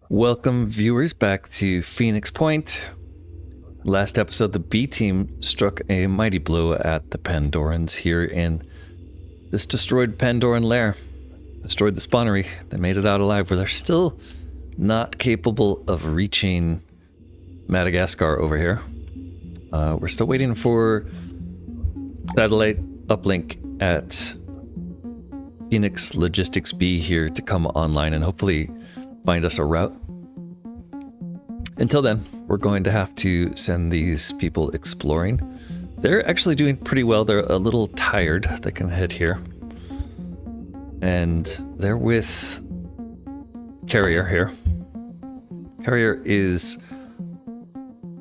Welcome, viewers, back to Phoenix Point. Last episode, the B team struck a mighty blow at the Pandorans here in this destroyed Pandoran lair. Destroyed the spawnery. They made it out alive, where they're still not capable of reaching Madagascar over here. We're still waiting for satellite uplink at Phoenix Logistics B here to come online and hopefully find us a route. Until then, we're going to have to send these people exploring. They're actually doing pretty well. They're a little tired. They can head here. And they're with Carrier here. Carrier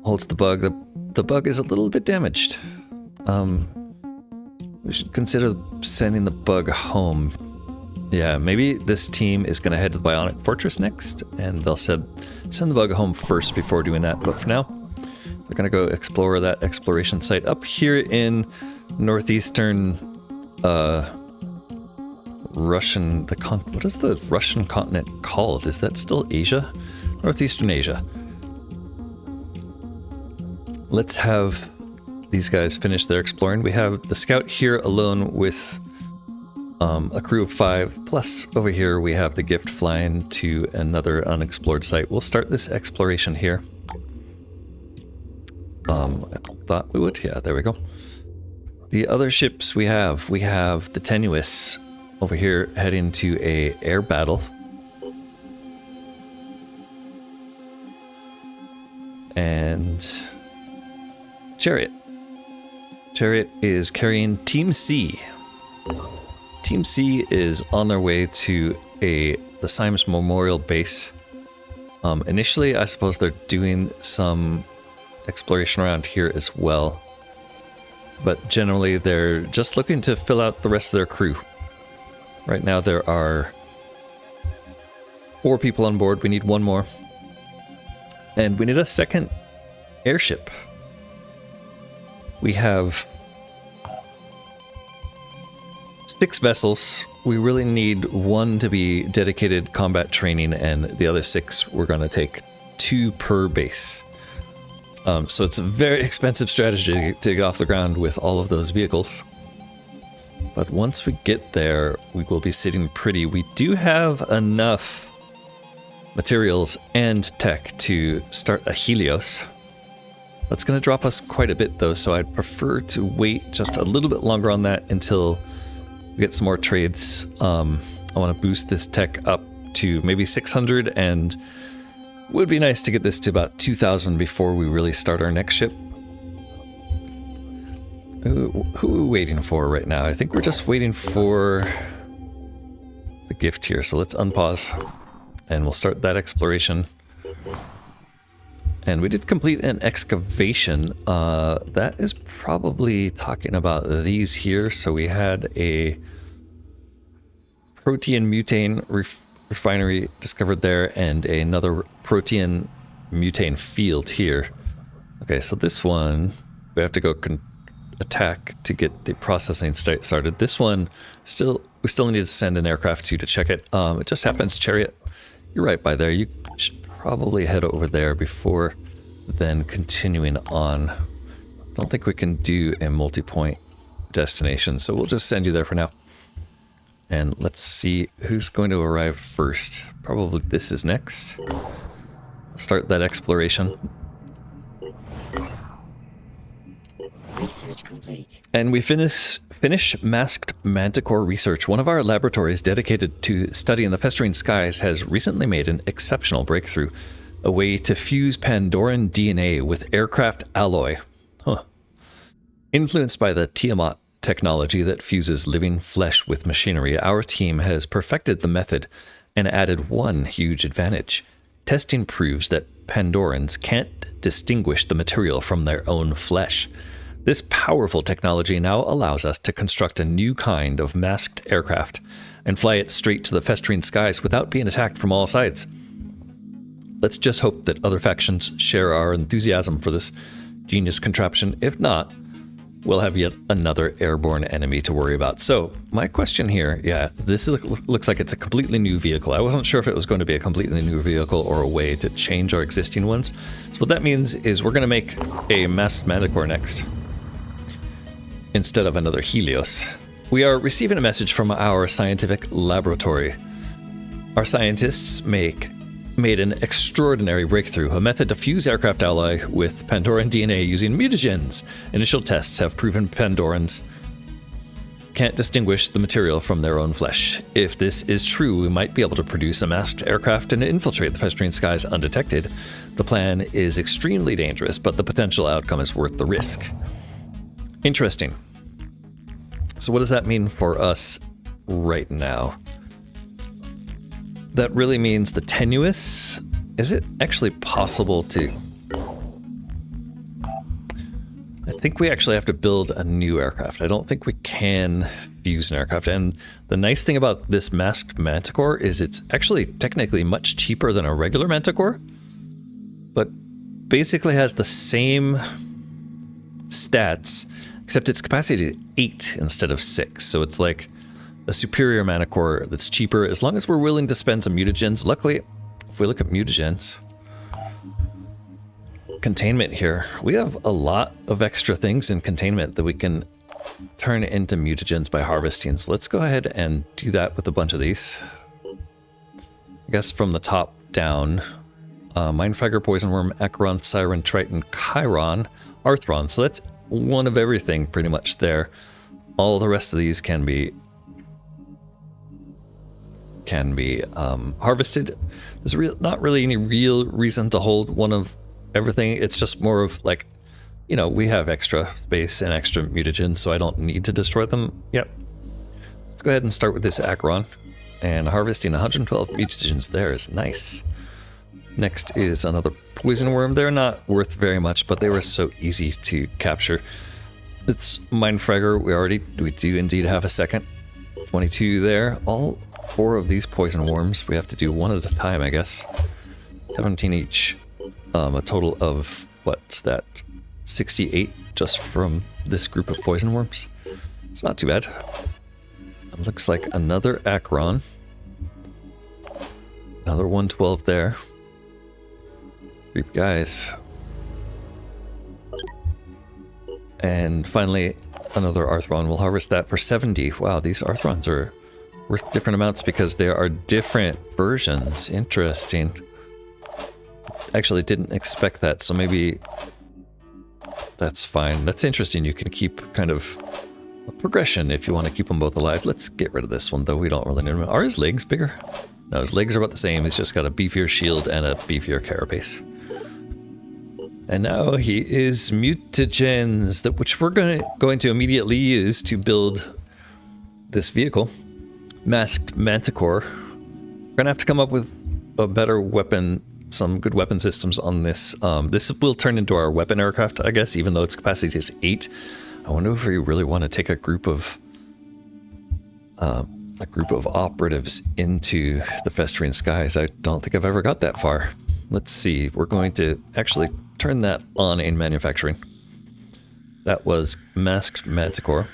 holds the bug. The bug is a little bit damaged. We should consider sending the bug home. Yeah, maybe this team is going to head to the Bionic Fortress next, and they'll send the bug home first before doing that. But for now, they're going to go explore that exploration site up here in northeastern Russian... what is the Russian continent called? Is that still Asia? Northeastern Asia. Let's have these guys finish their exploring. We have the scout here alone with a crew of 5, plus over here we have the gift flying to another unexplored site. We'll start this exploration here. I thought we would. Yeah, there we go. The other ships we have the Tenuous over here heading to a air battle. And Chariot. Chariot is carrying Team C. Team C is on their way to the Symes Memorial Base. Initially, I suppose they're doing some exploration around here as well. But generally, they're just looking to fill out the rest of their crew. Right now, there are 4 people on board. We need 1 more. And we need a second airship. We have 6 vessels. We really need 1 to be dedicated combat training, and the other 6 we're going to take 2 per base. So it's a very expensive strategy to get off the ground with all of those vehicles. But once we get there, we will be sitting pretty. We do have enough materials and tech to start a Helios. That's going to drop us quite a bit though, so I'd prefer to wait just a little bit longer on that until we get some more trades. I want to boost this tech up to maybe 600, and it would be nice to get this to about 2,000 before we really start our next ship. Who are we waiting for right now? I think we're just waiting for the gift here, so let's unpause and we'll start that exploration. And we did complete an excavation. That is probably talking about these here. So we had a protein mutane refinery discovered there, and another protein mutane field here. Okay, so this one we have to go attack to get the processing started. This one we still need to send an aircraft to check it. It just happens, Chariot, you're right by there. You should probably head over there before then continuing on. Don't think we can do a multi-point destination, so we'll just send you there for now. And let's see who's going to arrive first. Probably this is next. Start that exploration. Research complete. And we finish masked manticore research. One of our laboratories dedicated to studying the festering skies has recently made an exceptional breakthrough. A way to fuse Pandoran DNA with aircraft alloy. Huh. Influenced by the Tiamat technology that fuses living flesh with machinery, our team has perfected the method and added one huge advantage. Testing proves that Pandorans can't distinguish the material from their own flesh. This powerful technology now allows us to construct a new kind of masked aircraft and fly it straight to the festering skies without being attacked from all sides. Let's just hope that other factions share our enthusiasm for this genius contraption. If not, we'll have yet another airborne enemy to worry about. So my question here, yeah, this looks like it's a completely new vehicle. I wasn't sure if it was going to be a completely new vehicle or a way to change our existing ones. So what that means is we're going to make a masked manticore next instead of another Helios. We are receiving a message from our scientific laboratory. Our scientists made an extraordinary breakthrough, a method to fuse aircraft alloy with Pandoran DNA using mutagens. Initial tests have proven Pandorans can't distinguish the material from their own flesh. If this is true, we might be able to produce a masked aircraft and infiltrate the festering skies undetected. The plan is extremely dangerous, but the potential outcome is worth the risk. Interesting. So what does that mean for us right now? That really means the tenuous. Is it actually possible to... I think we actually have to build a new aircraft. I don't think we can fuse an aircraft. And the nice thing about this masked manticore is it's actually technically much cheaper than a regular manticore, but basically has the same stats, except its capacity is 8 instead of 6. So it's like a superior manticore that's cheaper as long as we're willing to spend some mutagens. Luckily, if we look at mutagens, containment here, we have a lot of extra things in containment that we can turn into mutagens by harvesting. So let's go ahead and do that with a bunch of these. I guess from the top down, Mindfragger, Poison Worm, Acheron, Siren, Triton, Chiron, Arthron. So that's one of everything pretty much there. All the rest of these can be harvested. There's not really any real reason to hold one of everything. It's just more of like, you know, we have extra space and extra mutagens, so I don't need to destroy them. Yep. Let's go ahead and start with this Acheron. And harvesting 112 mutagens there is nice. Next is another Poison Worm. They're not worth very much, but they were so easy to capture. It's Mindfragger. We do indeed have a second. 22 there. All 4 of these Poison Worms. We have to do one at a time, I guess. 17 each. A total of, what's that? 68 just from this group of Poison Worms. It's not too bad. It looks like another Acheron. Another 112 there. Creep guys. And finally, another Arthron. We'll harvest that for 70. Wow, these Arthrons are worth different amounts because there are different versions. Interesting. Actually didn't expect that, so maybe that's fine. That's interesting. You can keep kind of a progression if you want to keep them both alive. Let's get rid of this one, though. We don't really need him. Are his legs bigger? No, his legs are about the same. He's just got a beefier shield and a beefier carapace. And now he is mutagens, which we're going to immediately use to build this vehicle. Masked Manticore. We're going to have to come up with a better weapon, some good weapon systems on this. This will turn into our weapon aircraft, I guess, even though its capacity is 8. I wonder if we really want to take a group of operatives into the festering skies. I don't think I've ever got that far. Let's see. We're going to actually turn that on in manufacturing. That was Masked Manticore.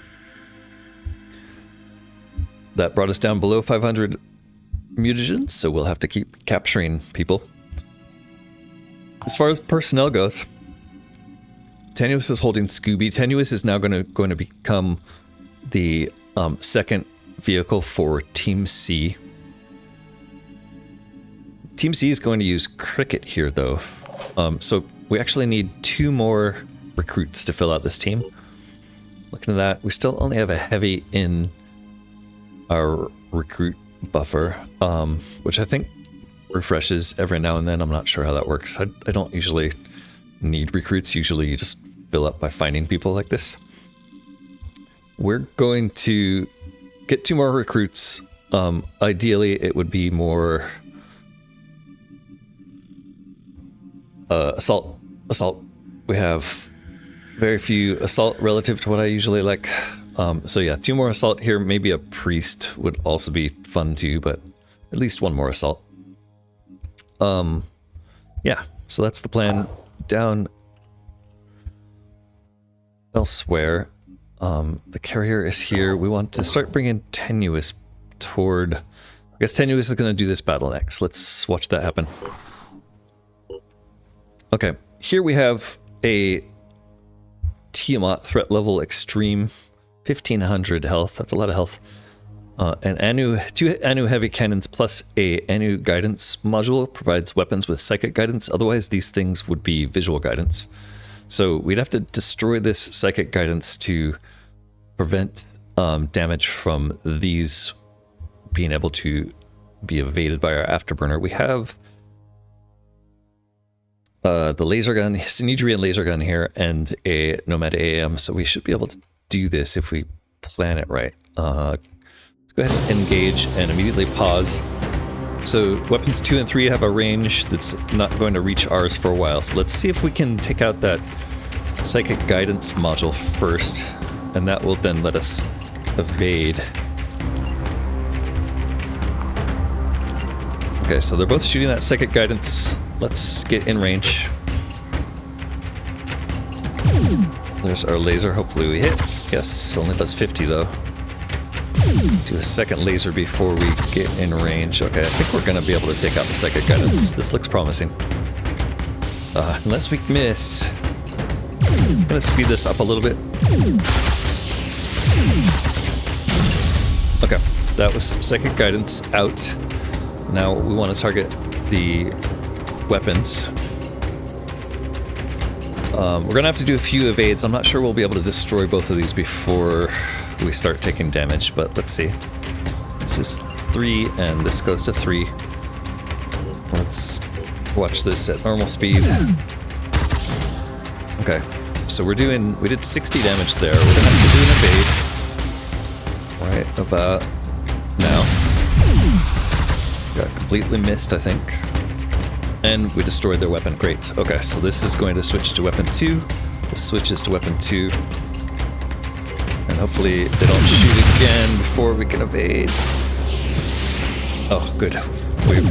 That brought us down below 500 mutagens, so we'll have to keep capturing people. As far as personnel goes, Tenuous is holding Scooby. Tenuous is now going to become the second vehicle for Team C. Team C is going to use Cricket here, though. So we actually need 2 more recruits to fill out this team. Looking at that, we still only have a heavy in our recruit buffer, which I think refreshes every now and then. I'm not sure how that works. I don't usually need recruits. Usually you just fill up by finding people like this. We're going to get 2 more recruits. Ideally, it would be more assault. We have very few assault relative to what I usually like. So yeah, 2 more assault here. Maybe a priest would also be fun too, but at least 1 more assault. Yeah, so that's the plan. Down elsewhere, The carrier is here. We want to start bringing Tenuous toward... I guess Tenuous is going to do this battle next. Let's watch that happen. Okay, here we have a Tiamat threat level extreme, 1500 health. That's a lot of health. Two Anu heavy cannons plus a Anu guidance module provides weapons with psychic guidance. Otherwise, these things would be visual guidance. So we'd have to destroy this psychic guidance to prevent damage from these being able to be evaded by our afterburner. We have the laser gun, Synedrian laser gun here, and a Nomad AM, so we should be able to do this if we plan it right. Let's go ahead and engage and immediately pause. So weapons 2 and 3 have a range that's not going to reach ours for a while, so let's see if we can take out that psychic guidance module first, and that will then let us evade. Okay, so they're both shooting that psychic guidance. Let's get in range. There's our laser. Hopefully we hit. Yes, only does 50 though. Do a second laser before we get in range. Okay, I think we're going to be able to take out the psychic guidance. This looks promising. Unless we miss. I'm going to speed this up a little bit. Okay, that was psychic guidance out. Now we want to target the weapons. We're going to have to do a few evades. I'm not sure we'll be able to destroy both of these before we start taking damage, but let's see. This is 3 and this goes to 3. Let's watch this at normal speed. Okay, so we did 60 damage there. We're gonna have to do an evade right about now. Got completely missed, I think. And we destroyed their weapon. Great. Okay, so this is going to switch to weapon 2. This switches to weapon 2. And hopefully they don't shoot again before we can evade. Oh, good.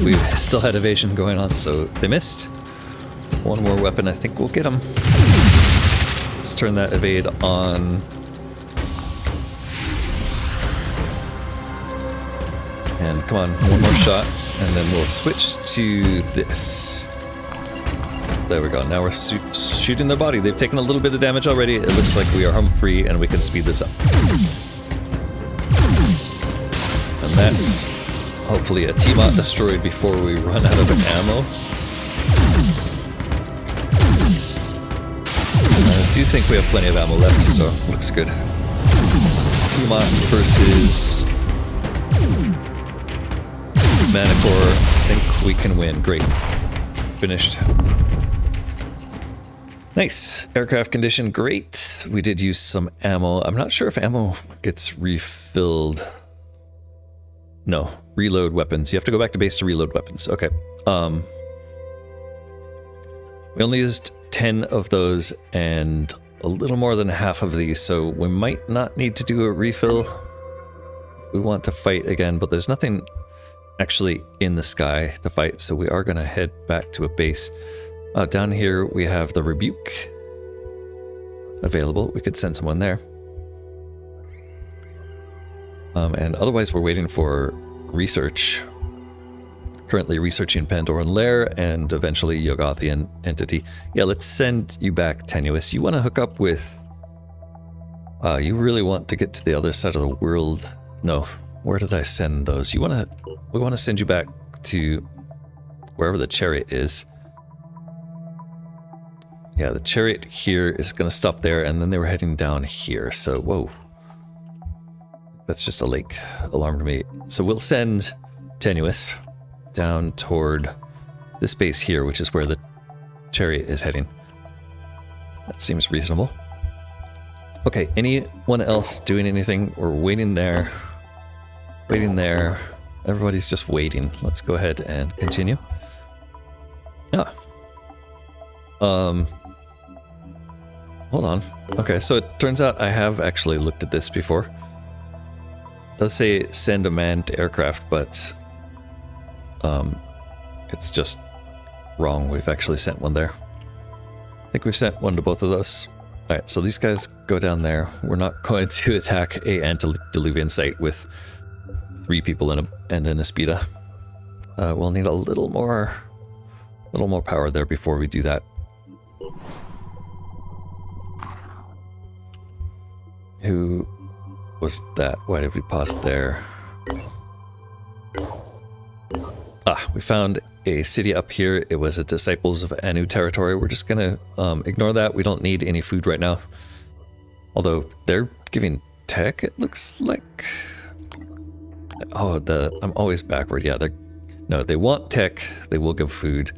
We still had evasion going on, so they missed. One more weapon, I think we'll get them. Let's turn that evade on. And come on, one more shot, and then we'll switch to this. There we go. Now we're shooting their body. They've taken a little bit of damage already. It looks like we are hum-free, and we can speed this up. And that's hopefully a Tiamat destroyed before we run out of ammo. I do think we have plenty of ammo left, so it looks good. Tiamat versus Manticore. I think we can win. Great. Finished. Nice. Aircraft condition, great. We did use some ammo. I'm not sure if ammo gets refilled. No, reload weapons. You have to go back to base to reload weapons. Okay. We only used 10 of those and a little more than half of these, so we might not need to do a refill if we want to fight again, but there's nothing actually in the sky to fight, so we are going to head back to a base. Down here we have the Rebuke available. We could send someone there. And otherwise we're waiting for research. Currently researching Pandoran Lair and eventually Yogothian Entity. Yeah, let's send you back, Tenuous. You want to hook up with... you really want to get to the other side of the world. No, where did I send those? We want to send you back to wherever the chariot is. Yeah, the chariot here is going to stop there, and then they were heading down here, so whoa. That's just a lake. Alarmed me. So we'll send Tenuous down toward this base here, which is where the chariot is heading. That seems reasonable. Okay, anyone else doing anything? We're waiting there. Waiting there. Everybody's just waiting. Let's go ahead and continue. Ah. Hold on. Okay, so it turns out I have actually looked at this before. It does say send a manned aircraft, but it's just wrong. We've actually sent one there. I think we've sent one to both of those. Alright, so these guys go down there. We're not going to attack a antediluvian site with 3 people and an Aspida. We'll need a little more power there before we do that. Who was that? Why did we pause there? We found a city up here. It was a Disciples of Anu territory. We're just gonna ignore that. We don't need any food right now. Although they're giving tech, it looks like. Oh, I'm always backward. Yeah, they want tech. They will give food.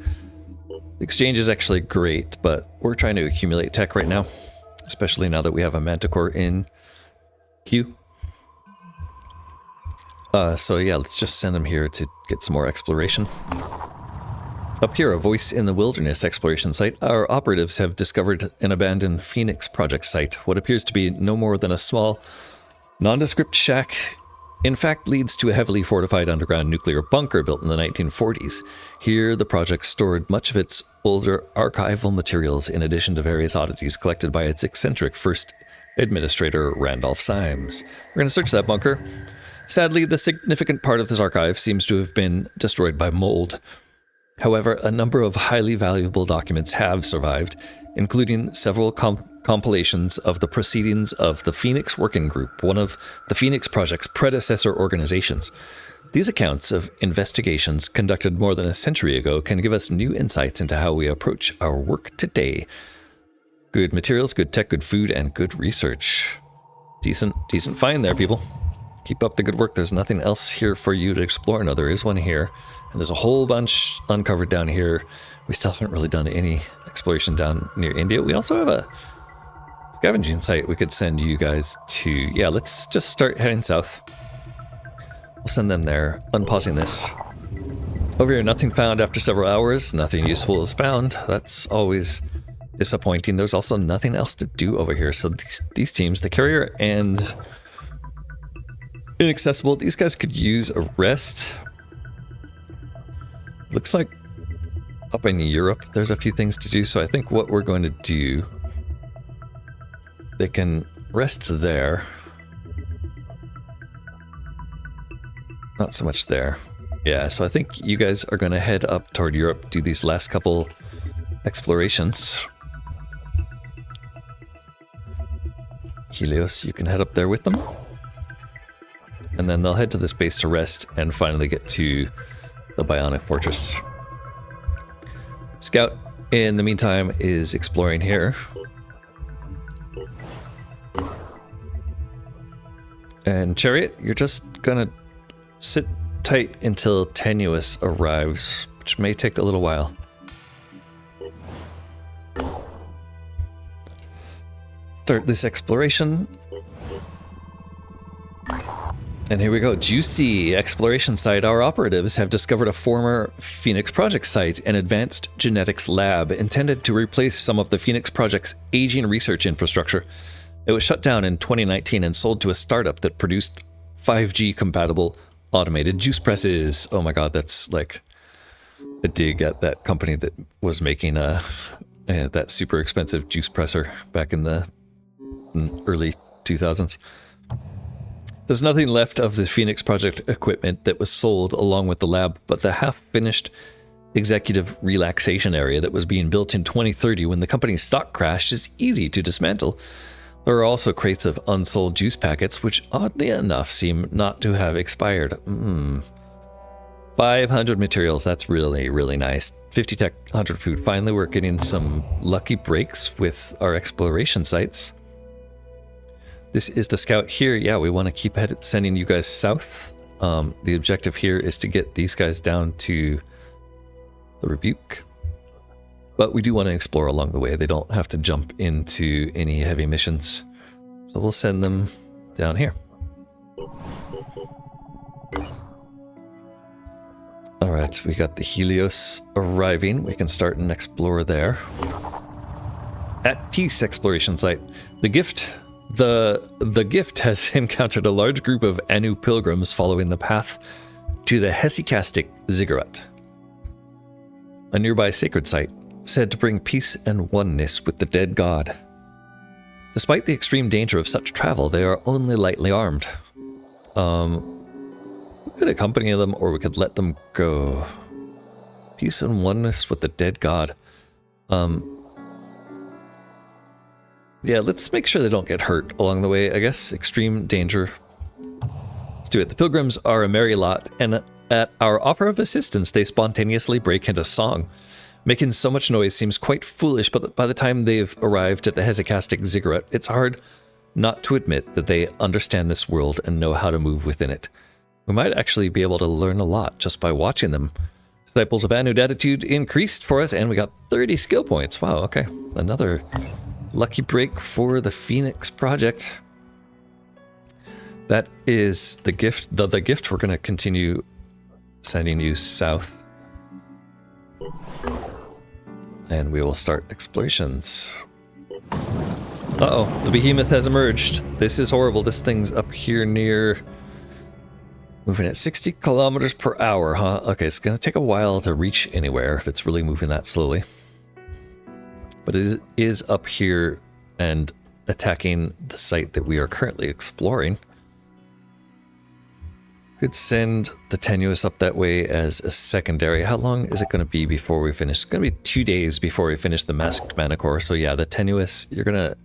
The exchange is actually great, but we're trying to accumulate tech right now, especially now that we have a Manticore in queue. So yeah, let's just send them here to get some more exploration. Up here, a Voice in the Wilderness exploration site. Our operatives have discovered an abandoned Phoenix project site. What appears to be no more than a small, nondescript shack, in fact, leads to a heavily fortified underground nuclear bunker built in the 1940s. Here, the project stored much of its older archival materials in addition to various oddities collected by its eccentric first administrator, Randolph Symes. We're going to search that bunker. Sadly, the significant part of this archive seems to have been destroyed by mold. However, a number of highly valuable documents have survived, including several compilations of the proceedings of the Phoenix Working Group, one of the Phoenix Project's predecessor organizations. These accounts of investigations conducted more than a century ago can give us new insights into how we approach our work today. Good materials, good tech, good food, and good research. Decent find there, people. Keep up the good work. There's nothing else here for you to explore. No, there is one here. And there's a whole bunch uncovered down here. We still haven't really done any exploration down near India. We also have a scavenging site we could send you guys to. Yeah, let's just start heading south. We'll send them there. Unpausing this. Over here, nothing found after several hours. Nothing useful is found. That's always disappointing. There's also nothing else to do over here. So these teams, the Carrier and Inaccessible, these guys could use a rest. Looks like up in Europe there's a few things to do, so I think what we're going to do, they can rest there. Not so much there. Yeah, so I think you guys are going to head up toward Europe, do these last couple explorations. Helios, you can head up there with them. And then they'll head to this base to rest and finally get to the Bionic Fortress. Scout, in the meantime, is exploring here. And Chariot, you're just gonna sit tight until Tenuous arrives, which may take a little while. Start this exploration. And here we go. Juicy exploration site. Our operatives have discovered a former Phoenix Project site, an advanced genetics lab intended to replace some of the Phoenix Project's aging research infrastructure. It was shut down in 2019 and sold to a startup that produced 5G compatible automated juice presses. Oh my god, that's like a dig at that company that was making that super expensive juice presser back in the early 2000s. There's nothing left of the Phoenix Project equipment that was sold along with the lab, but the half-finished executive relaxation area that was being built in 2030 when the company's stock crashed is easy to dismantle. There are also crates of unsold juice packets, which oddly enough seem not to have expired. 500 materials, that's really, really nice. 50 tech, 100 food. Finally, we're getting some lucky breaks with our exploration sites. This is the Scout here. Yeah, we want to keep sending you guys south. The objective here is to get these guys down to the Rebuke. But we do want to explore along the way. They don't have to jump into any heavy missions. So we'll send them down here. Alright, we got the Helios arriving. We can start and explore there. At Peace exploration site. The Gift has encountered a large group of Anu pilgrims following the path to the hesychastic ziggurat, a nearby sacred site said to bring peace and oneness with the dead god. Despite the extreme danger of such travel, they are only lightly armed. We could accompany them, or we could let them go. Peace and oneness with the dead god. Yeah, let's make sure they don't get hurt along the way, I guess. Extreme danger. Let's do it. The pilgrims are a merry lot, and at our offer of assistance, they spontaneously break into song. Making so much noise seems quite foolish, but by the time they've arrived at the hesychastic ziggurat, it's hard not to admit that they understand this world and know how to move within it. We might actually be able to learn a lot just by watching them. Disciples of Anud attitude increased for us, and we got 30 skill points. Wow, okay. Another lucky break for the Phoenix project. That is the gift. The gift we're going to continue sending you south. And we will start explorations. Uh-oh, the behemoth has emerged. This is horrible. This thing's up here near... Moving at 60 kilometers per hour, huh? Okay, it's going to take a while to reach anywhere if it's really moving that slowly. But it is up here and attacking the site that we are currently exploring. Could send the Tenuous up that way as a secondary. How long is it going to be before we finish? It's going to be 2 days before we finish the Masked Manicore. So yeah, the Tenuous, you're going to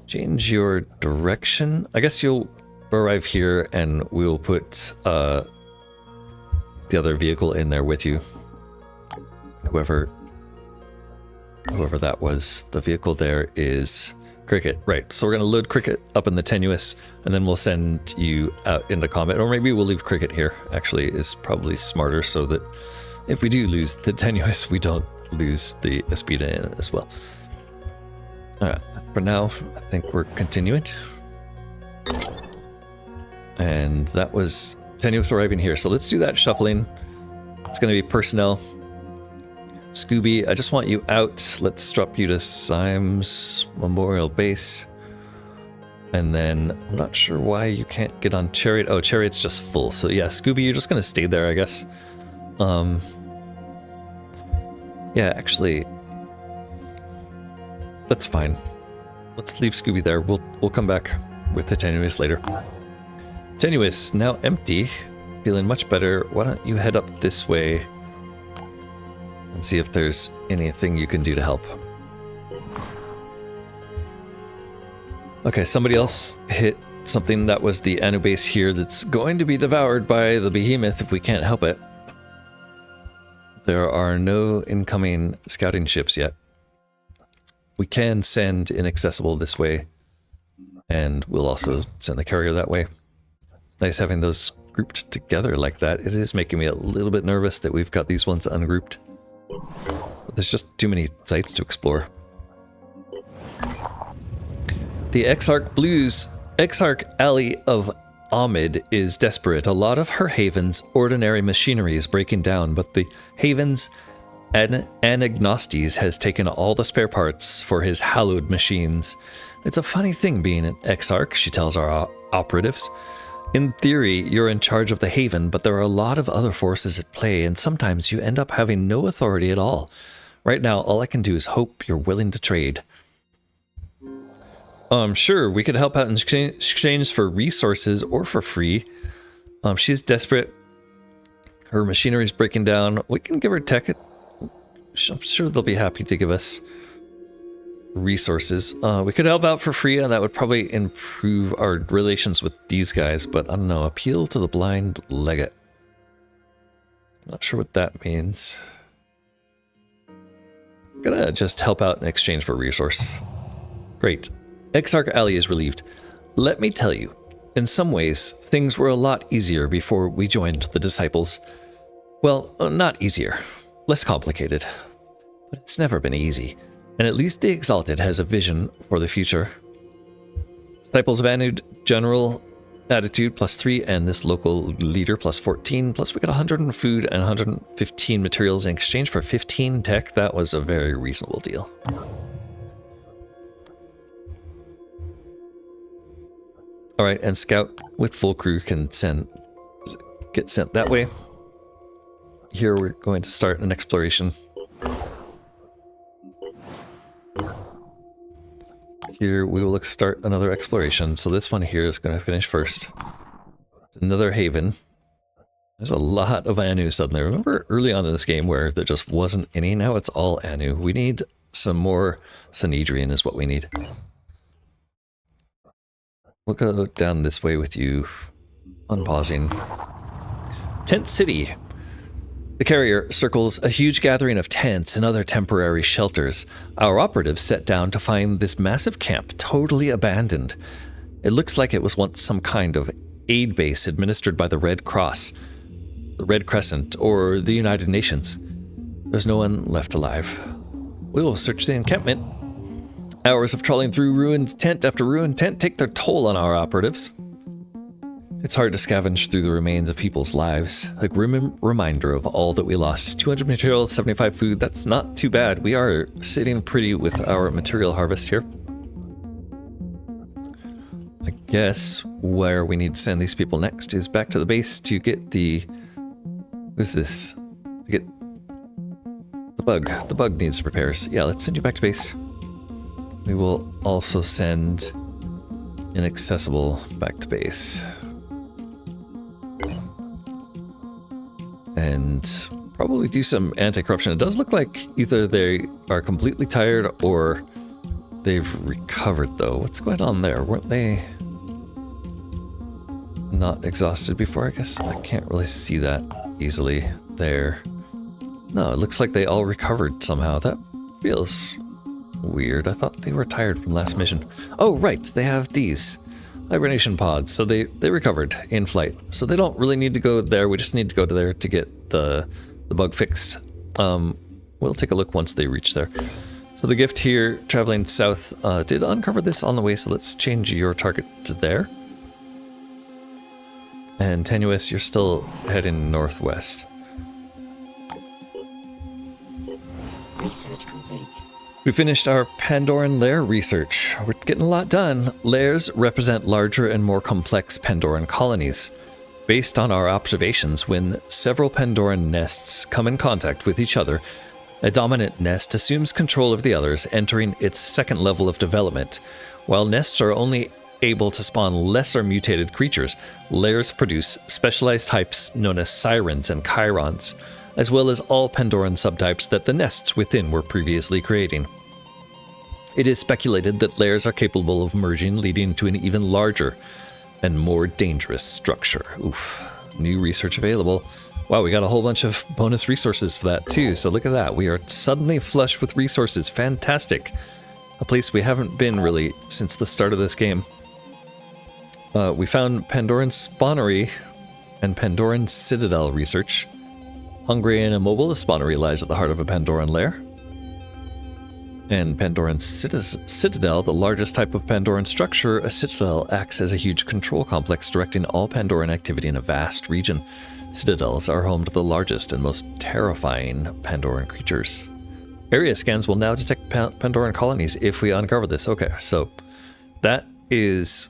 change your direction. I guess you'll arrive here and we'll put the other vehicle in there with you. Whoever that was, the vehicle there is Cricket, right? So we're going to load Cricket up in the Tenuous, and then we'll send you out into combat, or maybe we'll leave Cricket here. Actually, is probably smarter, so that if we do lose the Tenuous, we don't lose the Aspida in as well. All right, for now, I think we're continuing. And that was Tenuous arriving here, so let's do that shuffling. It's going to be personnel. Scooby, I just want you out. Let's drop you to Symes Memorial Base. And then, I'm not sure why you can't get on Chariot. Oh, Chariot's just full. So yeah, Scooby, you're just going to stay there, I guess. Yeah, actually, that's fine. Let's leave Scooby there. We'll come back with the Tenuous later. Tenuous, now empty. Feeling much better. Why don't you head up this way and see if there's anything you can do to help. Okay, somebody else hit something that was the Anu base here that's going to be devoured by the behemoth if we can't help it. There are no incoming scouting ships yet. We can send Inaccessible this way, and we'll also send the carrier that way. It's nice having those grouped together like that. It is making me a little bit nervous that we've got these ones ungrouped. But there's just too many sites to explore. The Exarch Blues, Exarch Alley of Aphid is desperate. A lot of her haven's ordinary machinery is breaking down, but the haven's Anagnostes has taken all the spare parts for his hallowed machines. It's a funny thing being an Exarch, she tells our operatives. In theory, you're in charge of the haven, but there are a lot of other forces at play, and sometimes you end up having no authority at all. Right now, all I can do is hope you're willing to trade. Sure, we could help out in exchange for resources or for free. She's desperate. Her machinery's breaking down. We can give her tech. I'm sure they'll be happy to give us resources. We could help out for free, and that would probably improve our relations with these guys, but I don't know. Appeal to the blind legate. Not sure what that means. Gonna just help out in exchange for resource. Great. Exarch Alley is relieved. Let me tell you, in some ways, things were a lot easier before we joined the Disciples. Well, not easier. Less complicated. But it's never been easy. And at least the Exalted has a vision for the future. Disciples of Anud, general attitude +3, and this local leader +14. Plus we got 100 in food and 115 materials in exchange for 15 tech. That was a very reasonable deal. Alright, and Scout with full crew can get sent that way. Here we're going to start an exploration. here we will start another exploration. So this one here is going to finish first. It's another haven. There's a lot of Anu suddenly. Remember early on in this game where there just wasn't any? Now it's all Anu. We need some more Thanedrian is what we need. We'll go down this way with you. Unpausing. Tent City. The carrier circles a huge gathering of tents and other temporary shelters. Our operatives set down to find this massive camp totally abandoned. It looks like it was once some kind of aid base administered by the Red Cross, the Red Crescent, or the United Nations. There's no one left alive. We will search the encampment. Hours of trawling through ruined tent after ruined tent take their toll on our operatives. It's hard to scavenge through the remains of people's lives. A grim reminder of all that we lost. 200 material, 75 food. That's not too bad. We are sitting pretty with our material harvest here. I guess where we need to send these people next is back to the base to get the... Who's this? To get the bug. The bug needs repairs. Yeah, let's send you back to base. We will also send Inaccessible back to base. And probably do some anti-corruption. It does look like either they are completely tired or they've recovered, though. What's going on there? Weren't they not exhausted before? I guess I can't really see that easily there. No, it looks like they all recovered somehow. That feels weird. I thought they were tired from last mission. Oh, right. They have these hibernation pods, so they recovered in flight. So they don't really need to go there. We just need to go to there to get the bug fixed. We'll take a look once they reach there. So the gift here, traveling south, did uncover this on the way, so let's change your target to there. And Tenuous, you're still heading northwest. Research complete. We finished our Pandoran lair research. We're getting a lot done. Lairs represent larger and more complex Pandoran colonies. Based on our observations, when several Pandoran nests come in contact with each other, a dominant nest assumes control of the others, entering its second level of development. While nests are only able to spawn lesser mutated creatures, lairs produce specialized types known as sirens and chirons, as well as all Pandoran subtypes that the nests within were previously creating. It is speculated that lairs are capable of merging, leading to an even larger and more dangerous structure. Oof. New research available. Wow, we got a whole bunch of bonus resources for that too, so look at that. We are suddenly flush with resources. Fantastic. A place we haven't been really since the start of this game. We found Pandoran Spawnery and Pandoran Citadel research. Hungry and immobile, the spawnery lies at the heart of a Pandoran lair. And Pandoran Citadel, the largest type of Pandoran structure, a citadel acts as a huge control complex directing all Pandoran activity in a vast region. Citadels are home to the largest and most terrifying Pandoran creatures. Area scans will now detect Pandoran colonies if we uncover this. Okay, so that is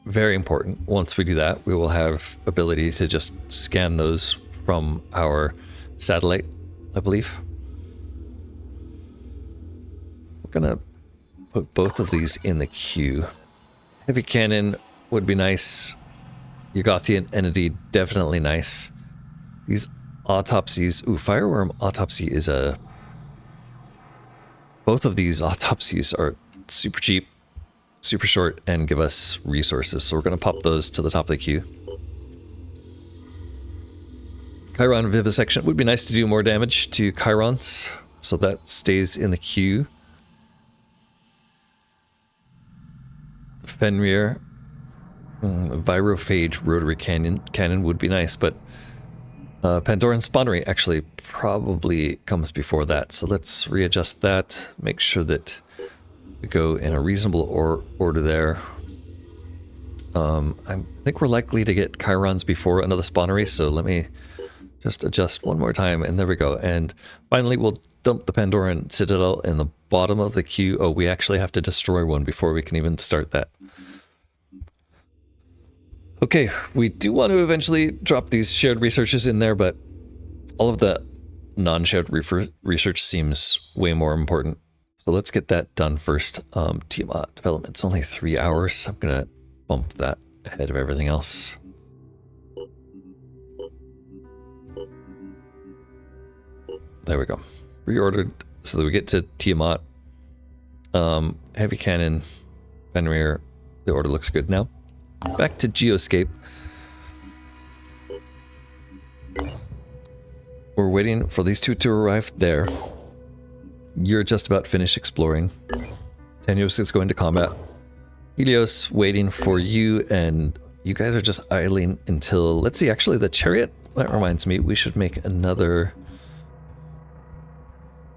very important. Once we do that, we will have ability to just scan those from our satellite, I believe. We're gonna put both of these in the queue. Heavy cannon would be nice. Yugothian entity, definitely nice. These autopsies, ooh, fireworm autopsy is a... Both of these autopsies are super cheap, super short, and give us resources, so we're gonna pop those to the top of the queue. Chiron Vivisection would be nice to do more damage to Chirons, so that stays in the queue. Fenrir, Virophage Rotary Cannon would be nice, but Pandoran Spawnery actually probably comes before that, so let's readjust that, make sure that we go in a reasonable order there. I think we're likely to get Chirons before another Spawnery, so let me just adjust one more time, and there we go. And finally, we'll dump the Pandoran Citadel in the bottom of the queue. Oh, we actually have to destroy one before we can even start that. Okay, we do want to eventually drop these shared researches in there, but all of the non-shared research seems way more important. So let's get that done first. Tiamat development's only 3 hours. I'm gonna bump that ahead of everything else. There we go. Reordered so that we get to Tiamat. Heavy cannon, Fenrir. The order looks good now. Back to Geoscape. We're waiting for these two to arrive there. You're just about finished exploring. Tenios is going to combat. Helios waiting for you, and you guys are just idling until... Let's see, actually, the chariot... That reminds me, we should make another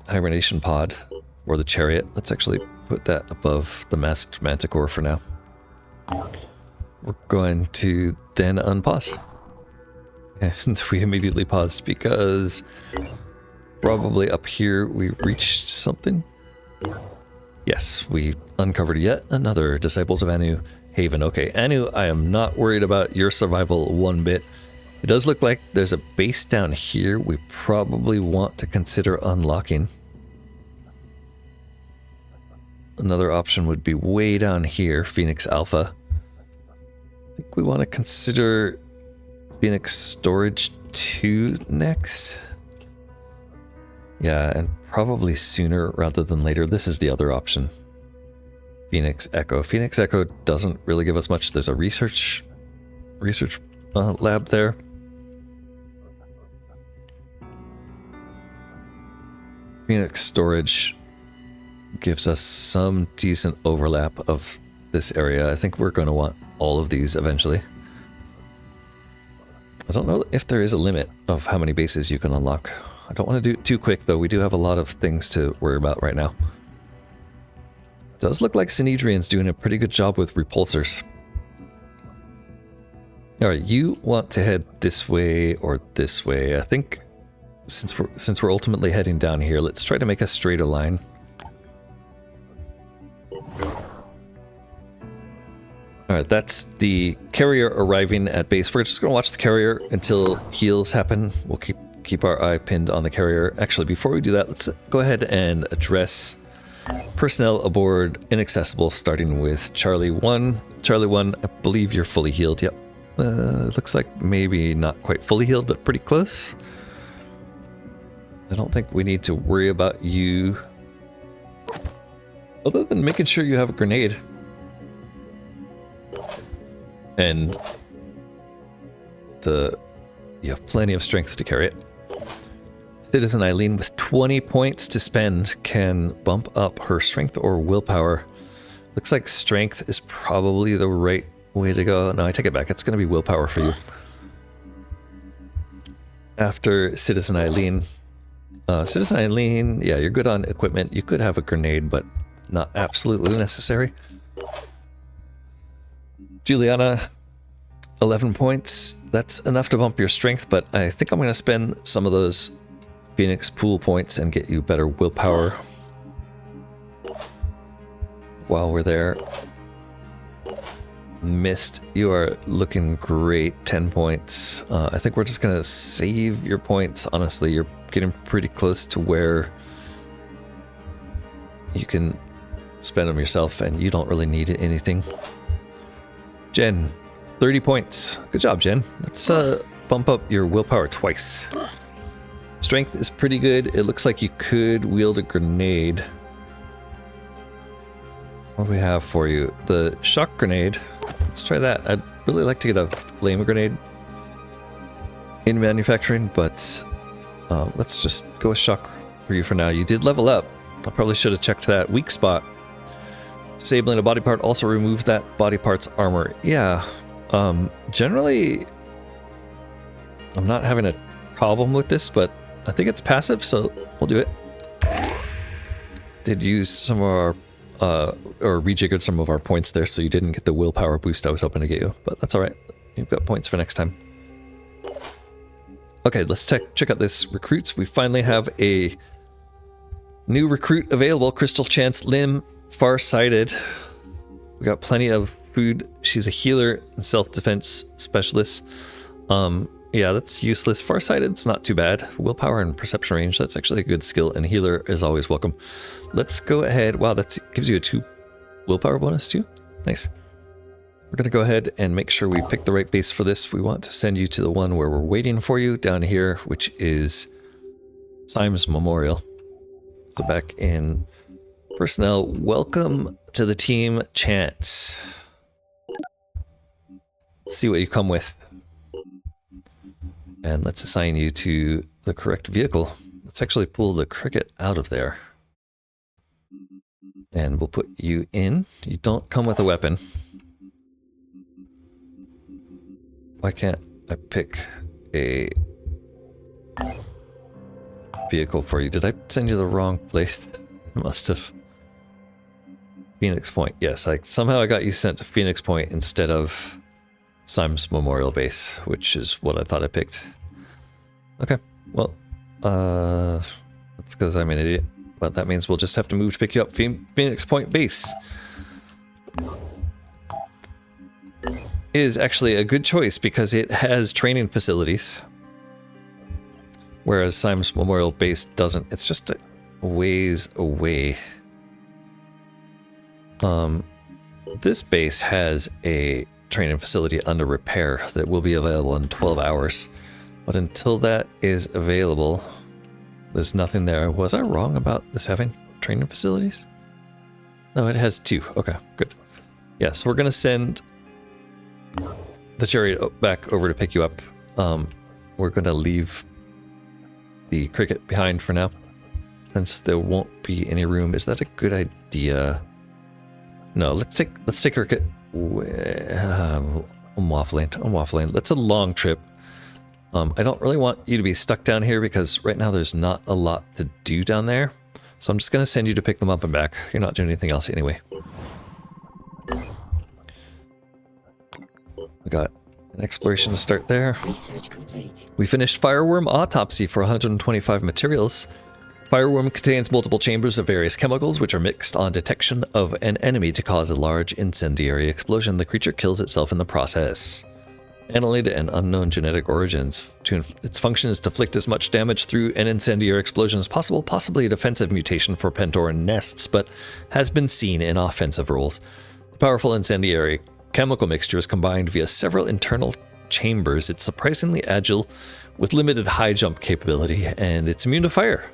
hibernation pod for the chariot. Let's actually put that above the masked manticore for now. We're going to then unpause. And we immediately paused because probably up here we reached something. Yes, we uncovered yet another Disciples of Anu haven. Okay, Anu, I am not worried about your survival one bit. It does look like there's a base down here we probably want to consider unlocking. Another option would be way down here, Phoenix Alpha. I think we want to consider Phoenix Storage 2 next. Yeah, and probably sooner rather than later. This is the other option. Phoenix Echo. Phoenix Echo doesn't really give us much. There's a research lab there. Phoenix Storage gives us some decent overlap of this area. I think we're going to want all of these eventually. I don't know if there is a limit of how many bases you can unlock. I don't want to do it too quick, though. We do have a lot of things to worry about right now. It does look like Synedrian's doing a pretty good job with repulsors. Alright, you want to head this way or this way. I think since we're ultimately heading down here, let's try to make a straighter line. Alright, that's the carrier arriving at base. We're just going to watch the carrier until heals happen. We'll keep our eye pinned on the carrier. Actually, before we do that, let's go ahead and address personnel aboard Inaccessible, starting with Charlie 1. Charlie 1, I believe you're fully healed. Yep. Looks like maybe not quite fully healed, but pretty close. I don't think we need to worry about you, other than making sure you have a grenade. And you have plenty of strength to carry it. Citizen Eileen with 20 points to spend can bump up her strength or willpower. Looks like strength is probably the right way to go. No, I take it back. It's going to be willpower for you. After Citizen Eileen. Citizen Eileen, yeah, you're good on equipment. You could have a grenade, but not absolutely necessary. Juliana, 11 points. That's enough to bump your strength, but I think I'm going to spend some of those Phoenix pool points and get you better willpower while we're there. Mist, you are looking great. 10 points. I think we're just going to save your points. Honestly, you're getting pretty close to where you can spend them yourself and you don't really need anything. Jen, 30 points. Good job, Jen. Let's bump up your willpower twice. Strength is pretty good. It looks like you could wield a grenade. What do we have for you? The shock grenade. Let's try that. I'd really like to get a flame grenade in manufacturing, but let's just go with shock for you for now. You did level up. I probably should have checked that. Weak spot. Disabling a body part also remove that body part's armor. Yeah. Generally, I'm not having a problem with this, but I think it's passive, so we'll do it. Did use some of our or rejiggered some of our points there, so you didn't get the willpower boost I was hoping to get you, but that's all right. You've got points for next time. Okay, let's check out this recruits. We finally have a new recruit available. Crystal Chance Lim, Farsighted. We got plenty of food. She's a healer and self-defense specialist. Yeah, that's useless. Farsighted's not too bad. Willpower and perception range, that's actually a good skill, and healer is always welcome. Let's go ahead. Wow, that gives you a 2 willpower bonus too. Nice. We're going to go ahead and make sure we pick the right base for this. We want to send you to the one where we're waiting for you down here, which is Symes Memorial. So back in personnel, welcome to the team, Chance. Let's see what you come with. And let's assign you to the correct vehicle. Let's actually pull the cricket out of there. And we'll put you in. You don't come with a weapon. Why can't I pick a vehicle for you? Did I send you the wrong place? I must have. Phoenix Point. Yes, somehow I got you sent to Phoenix Point instead of Symes Memorial Base, which is what I thought I picked. Okay, well, that's because I'm an idiot. But that means we'll just have to move to pick you up Phoenix Point Base. Is actually a good choice because it has training facilities, whereas Symes Memorial Base doesn't. It's just a ways away. This base has a training facility under repair that will be available in 12 hours, but until that is available, there's nothing there. Was I wrong about this having training facilities? No, it has 2. Okay, good. Yeah, so we're gonna send the chariot back over to pick you up. We're gonna leave the cricket behind for now, since there won't be any room. Is that a good idea? No, let's take cricket. I'm waffling. That's a long trip. I don't really want you to be stuck down here because right now there's not a lot to do down there. So I'm just gonna send you to pick them up and back. You're not doing anything else anyway. We got an exploration to start there. Research complete. We finished Fireworm Autopsy for 125 materials. Fireworm contains multiple chambers of various chemicals which are mixed on detection of an enemy to cause a large incendiary explosion. The creature kills itself in the process. Annelid and unknown genetic origins. Its function is to inflict as much damage through an incendiary explosion as possible, possibly a defensive mutation for Pentoran nests, but has been seen in offensive roles. The powerful incendiary chemical mixture is combined via several internal chambers. It's surprisingly agile with limited high jump capability, and it's immune to fire.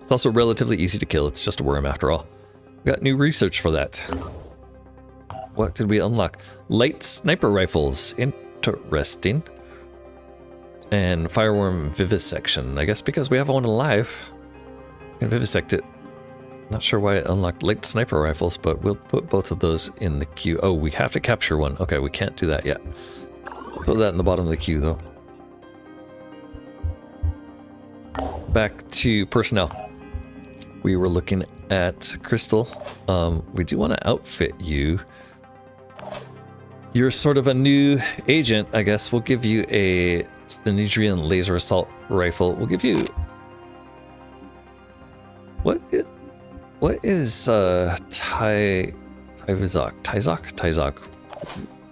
It's also relatively easy to kill. It's just a worm after all. We got new research for that. What did we unlock? Light sniper rifles. Interesting. And fireworm vivisection. I guess because we have one alive, we can vivisect it. Not sure why it unlocked light sniper rifles, but we'll put both of those in the queue. Oh, we have to capture one. Okay, we can't do that yet. Throw that in the bottom of the queue, though. Back to personnel. We were looking at Crystal. We do want to outfit you. You're sort of a new agent, I guess. We'll give you a Stenedrian laser assault rifle. We'll give you... What is Tyzok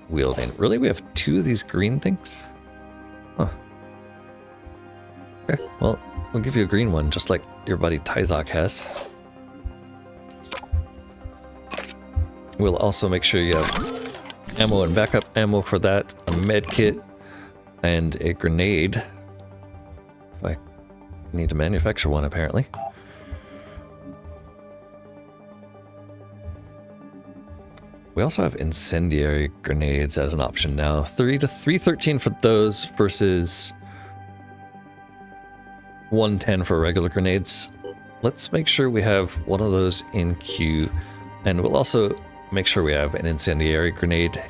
wielding? Really? We have 2 of these green things? Huh. Okay, well, we'll give you a green one, just like your buddy Tyzok has. We'll also make sure you have ammo and backup ammo for that, a med kit, and a grenade. If I need to manufacture one, apparently. We also have incendiary grenades as an option now. 313 for those versus 110 for regular grenades. Let's make sure we have one of those in queue, and we'll also make sure we have an incendiary grenade.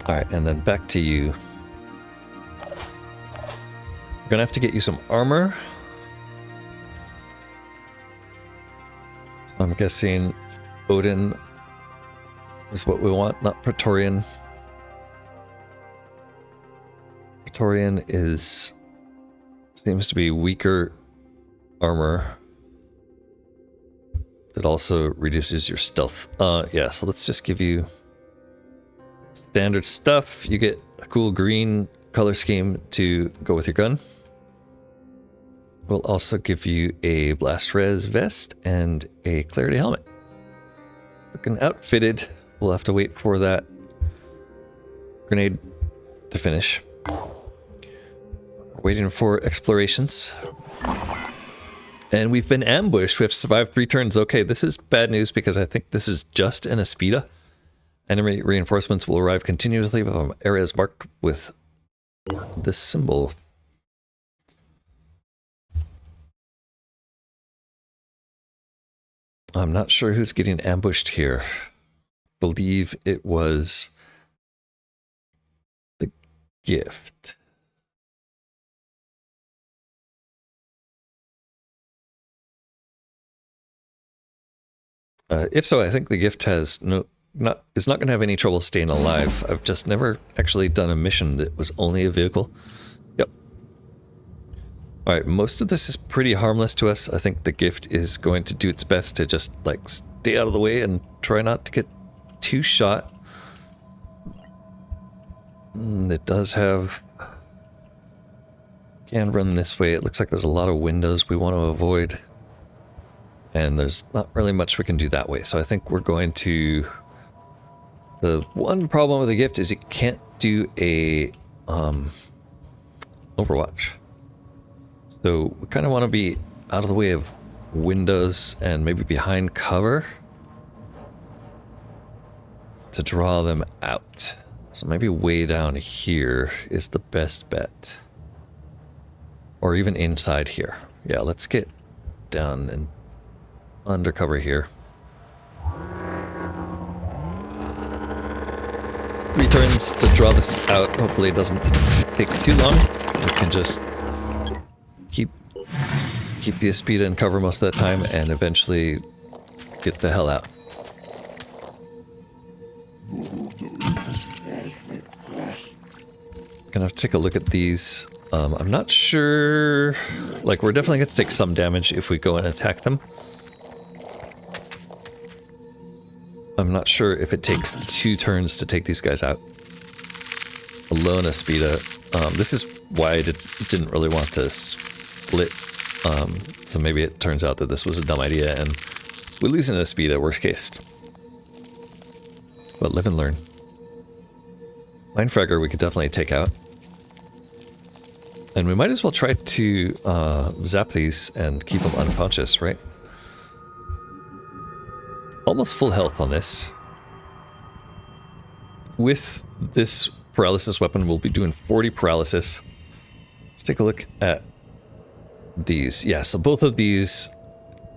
Alright, and then back to you. We're gonna have to get you some armor. So I'm guessing Odin is what we want, not Praetorian. Praetorian seems to be weaker armor. It also reduces your stealth. Yeah, so let's just give you standard stuff. You get a cool green color scheme to go with your gun. We'll also give you a blast res vest and a clarity helmet. Looking outfitted. We'll have to wait for that grenade to finish. We're waiting for explorations. And we've been ambushed. We have survived 3 turns. Okay, this is bad news because I think this is just an Aspida. Enemy reinforcements will arrive continuously from areas marked with this symbol. I'm not sure who's getting ambushed here. Believe it was the gift. If so, I think the gift has is not going to have any trouble staying alive. I've just never actually done a mission that was only a vehicle. Yep. All right, most of this is pretty harmless to us. I think the gift is going to do its best to just like stay out of the way and try not to get too shot. It does have. Can run this way. It looks like there's a lot of windows we want to avoid. And there's not really much we can do that way. So I think we're going to... The one problem with the gift is it can't do a Overwatch. So we kind of want to be out of the way of windows and maybe behind cover to draw them out. So maybe way down here is the best bet. Or even inside here. Yeah, let's get down and undercover here. 3 turns to draw this out. Hopefully it doesn't take too long. We can just keep the Aspida in cover most of the time and eventually get the hell out. Gonna have to take a look at these. I'm not sure. Like, we're definitely going to take some damage if we go and attack them. I'm not sure if it takes 2 turns to take these guys out. Alone Aspida. This is why I didn't really want to split. So maybe it turns out that this was a dumb idea and we lose an Aspida, worst case. But live and learn. Mindfragger we could definitely take out. And we might as well try to zap these and keep them unconscious, right? Almost full health on this. With this paralysis weapon, we'll be doing 40 paralysis. Let's take a look at these. Yeah, so both of these,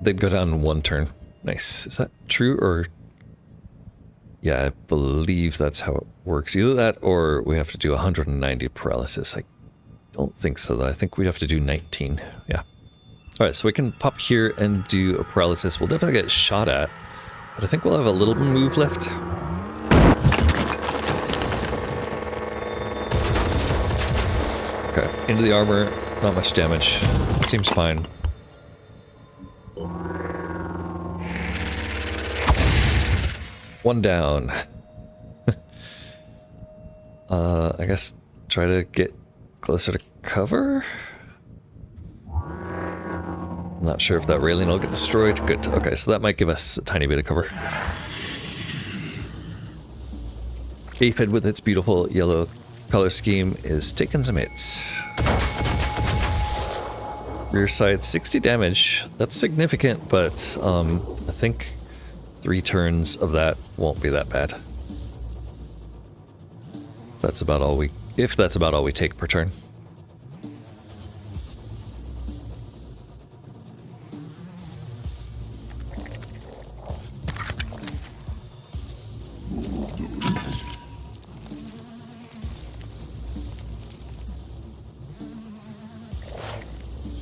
they'd go down in 1 turn. Nice. Is that true or... Yeah, I believe that's how it works. Either that or we have to do 190 paralysis. I don't think so, though. I think we have to do 19. Yeah. Alright, so we can pop here and do a paralysis. We'll definitely get shot at. But I think we'll have a little move left. Okay, into the armor. Not much damage. Seems fine. One down. I guess try to get closer to cover? Not sure if that railing will get destroyed. Good. Okay, so that might give us a tiny bit of cover. Aphid with its beautiful yellow color scheme is taking some hits. Rear side, 60 damage. That's significant, but I think 3 turns of that won't be that bad. That's about all we... If that's about all we take per turn.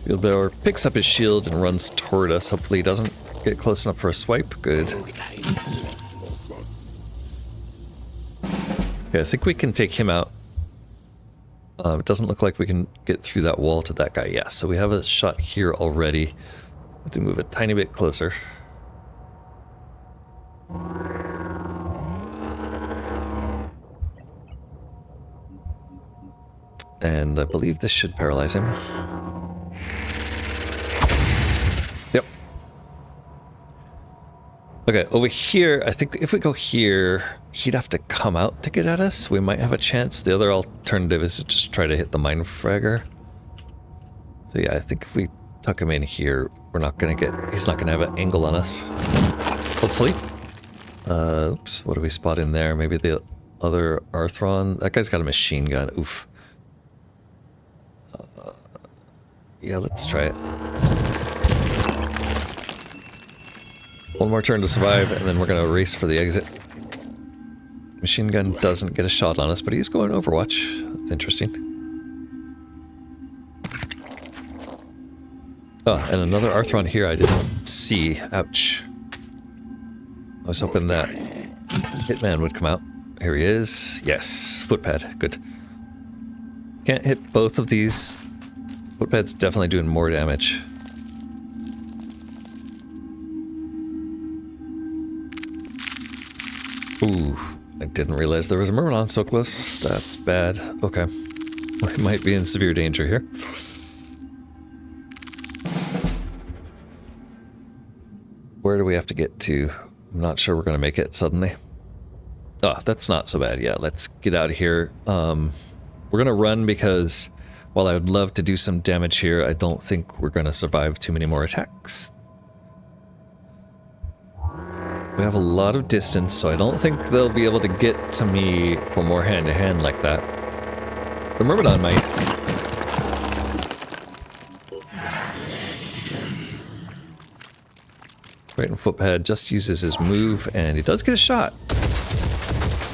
Shield bearer picks up his shield and runs toward us. Hopefully he doesn't get close enough for a swipe. Good. Okay, I think we can take him out. It doesn't look like we can get through that wall to that guy. Yeah, so we have a shot here already. Have to move a tiny bit closer. And I believe this should paralyze him. Yep. Okay, over here, I think if we go here, he'd have to come out to get at us. We might have a chance. The other alternative is to just try to hit the Mind Fragger. So yeah, I think if we tuck him in here, we're not gonna get... He's not gonna have an angle on us. Hopefully. Oops, what do we spot in there? Maybe the other Arthron? That guy's got a machine gun. Oof. Yeah, let's try it. One more turn to survive, and then we're gonna race for the exit. Machine gun doesn't get a shot on us, but he's going Overwatch. That's interesting. Oh, and another Arthron here I didn't see. Ouch. I was hoping that Hitman would come out. Here he is. Yes, footpad. Good. Can't hit both of these. Footpad's definitely doing more damage. Ooh, I didn't realize there was a Myrmidon so close. That's bad. Okay. We might be in severe danger here. Where do we have to get to? I'm not sure we're going to make it suddenly. Oh, that's not so bad. Yeah, let's get out of here. We're going to run because while I would love to do some damage here, I don't think we're going to survive too many more attacks. We have a lot of distance, so I don't think they'll be able to get to me for more hand-to-hand like that. The Myrmidon might. Triton Footpad just uses his move, and he does get a shot.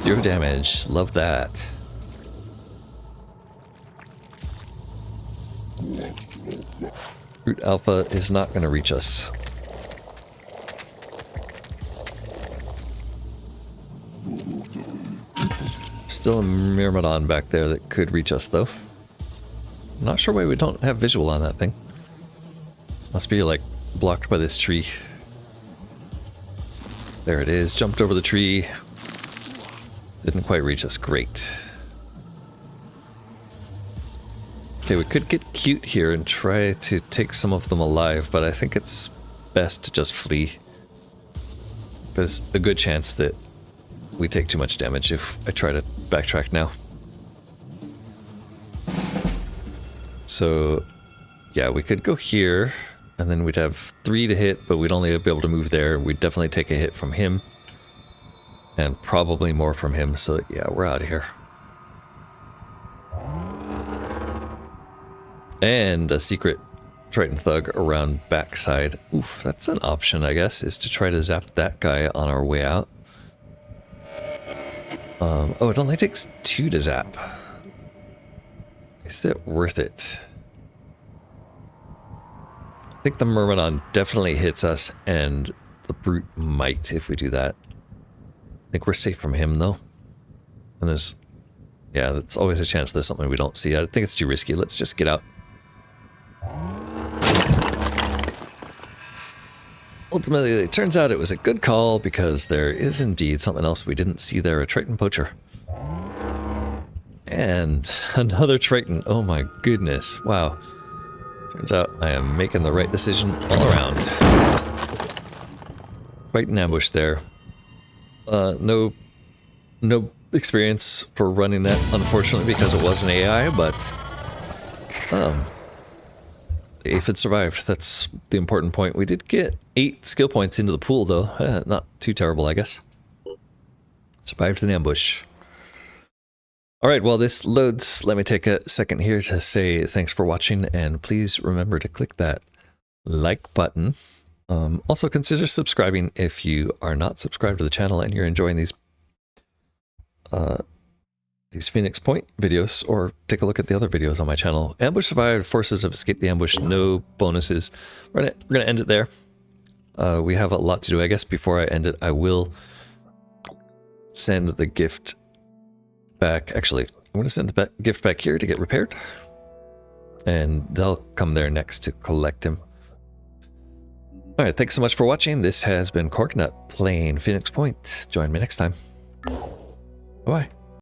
0 damage. Love that. Root Alpha is not going to reach us. Still a Myrmidon back there that could reach us, though. I'm not sure why we don't have visual on that thing. Must be, like, blocked by this tree. There it is. Jumped over the tree. Didn't quite reach us. Great. Okay, we could get cute here and try to take some of them alive, but I think it's best to just flee. There's a good chance that we take too much damage if I try to backtrack now. So, yeah, we could go here, and then we'd have 3 to hit, but we'd only be able to move there. We'd definitely take a hit from him, and probably more from him, so yeah, we're out of here. And a secret Triton Thug around backside. Oof, that's an option, I guess, is to try to zap that guy on our way out. Oh, it only takes 2 to zap. Is that worth it? I think the Myrmidon definitely hits us, and the Brute might if we do that. I think we're safe from him, though. And there's... yeah, there's always a chance there's something we don't see. I think it's too risky. Let's just get out. Ultimately, it turns out it was a good call because there is indeed something else we didn't see there, a Triton Poacher. And another Triton. Oh my goodness. Wow. Turns out I am making the right decision all around. Quite an ambush there. No experience for running that, unfortunately, because it was an AI, but the Aphid survived. That's the important point. We did get 8 skill points into the pool, though. Not too terrible, I guess. Survived an ambush. Alright, while this loads, let me take a second here to say thanks for watching, and please remember to click that like button. Also consider subscribing if you are not subscribed to the channel and you're enjoying these Phoenix Point videos, or take a look at the other videos on my channel. Ambush survived, forces have escaped the ambush, no bonuses. We're gonna end it there. We have a lot to do, I guess. Before I end it, I will send the gift back. Actually, I'm gonna send the gift back here to get repaired, and they'll come there next to collect him. All right, thanks so much for watching. This has been Corknut playing Phoenix Point. Join me next time. Bye-bye.